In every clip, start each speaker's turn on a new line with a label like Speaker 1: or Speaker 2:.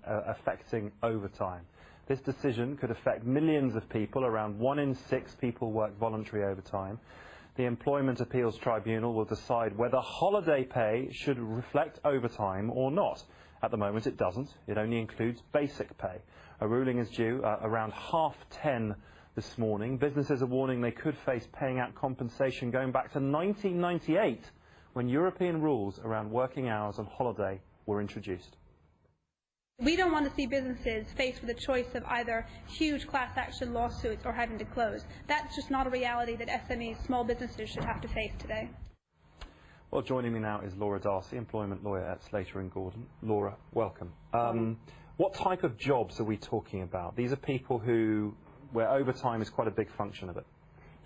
Speaker 1: affecting overtime. This decision could affect millions of people. Around 1 in 6 people work voluntary overtime. The Employment Appeals Tribunal will decide whether holiday pay should reflect overtime or not. At the moment it doesn't. It only includes basic pay. A ruling is due around 10:30 this morning. Businesses are warning they could face paying out compensation going back to 1998 when European rules around working hours and holiday were introduced.
Speaker 2: We don't want to see businesses faced with a choice of either huge class action lawsuits or having to close. That's just not a reality that SMEs, small businesses, should have to face today.
Speaker 1: Well, joining me now is Laura Darcy, employment lawyer at Slater & Gordon. Laura, welcome. What type of jobs are we talking about? These are people where overtime is quite a big function of it.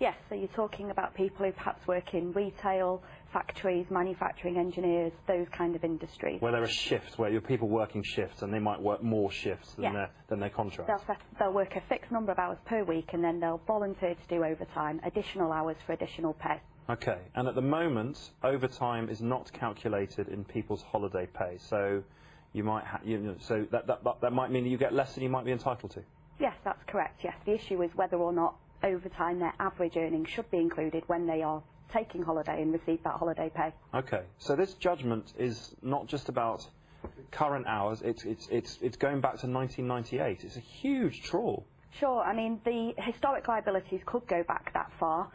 Speaker 3: Yes, so you're talking about people who perhaps work in retail, factories, manufacturing engineers, those kind of industries.
Speaker 1: Where there are shifts, where you're people working shifts and they might work more shifts than their contract.
Speaker 3: They'll work a fixed number of hours per week and then they'll volunteer to do overtime, additional hours for additional pay.
Speaker 1: Okay, and at the moment, overtime is not calculated in people's holiday pay, so you might so that might mean that you get less than you might be entitled to.
Speaker 3: Yes, that's correct. Yes, the issue is whether or not overtime, their average earnings, should be included when they are taking holiday and receive that holiday pay. Okay,
Speaker 1: so this judgment is not just about current hours, it's going back to 1998. It's a huge trawl.
Speaker 3: Sure, I mean, the historic liabilities could go back that far,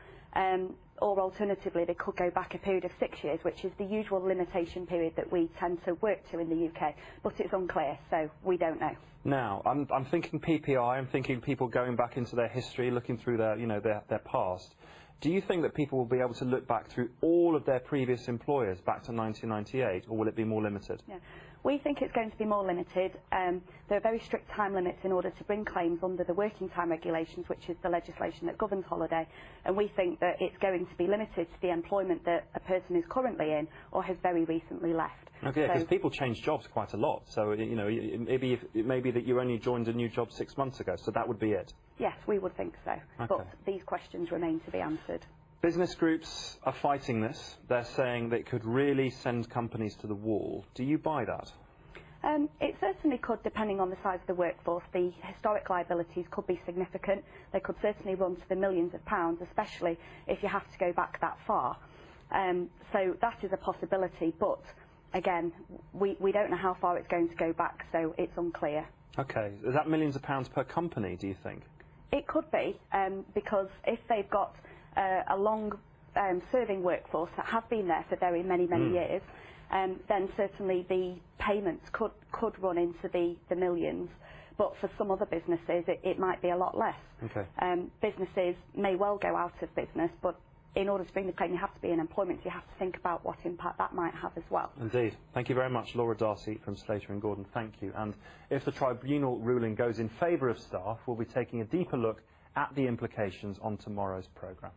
Speaker 3: or alternatively they could go back a period of 6 years, which is the usual limitation period that we tend to work to in the UK, but it's unclear, so we don't know.
Speaker 1: Now, I'm thinking PPI, I'm thinking people going back into their history, looking through their past. Do you think that people will be able to look back through all of their previous employers back to 1998, or will it be more limited?
Speaker 3: Yeah. We think it's going to be more limited. There are very strict time limits in order to bring claims under the working time regulations, which is the legislation that governs holiday, and we think that it's going to be limited to the employment that a person is currently in or has very recently left.
Speaker 1: Okay, because people change jobs quite a lot, so it may be that you only joined a new job 6 months ago, so that would be it.
Speaker 3: Yes, we would think so,
Speaker 1: okay.
Speaker 3: But these questions remain to be answered.
Speaker 1: Business groups are fighting this. They're saying that it could really send companies to the wall. Do you buy that?
Speaker 3: It certainly could, depending on the size of the workforce. The historic liabilities could be significant. They could certainly run to the millions of pounds, especially if you have to go back that far. So that is a possibility, but again, we don't know how far it's going to go back, so it's unclear.
Speaker 1: Okay, is that millions of pounds per company, do you think?
Speaker 3: It could be, because if they've got a long serving workforce that have been there for very many years, then certainly the payments could run into the millions. But for some other businesses, it might be a lot less.
Speaker 1: Okay.
Speaker 3: Businesses may well go out of business, but in order to bring the claim, you have to be in employment, so you have to think about what impact that might have as well.
Speaker 1: Indeed. Thank you very much, Laura Darcy from Slater & Gordon. Thank you. And if the tribunal ruling goes in favour of staff, we'll be taking a deeper look at the implications on tomorrow's programme.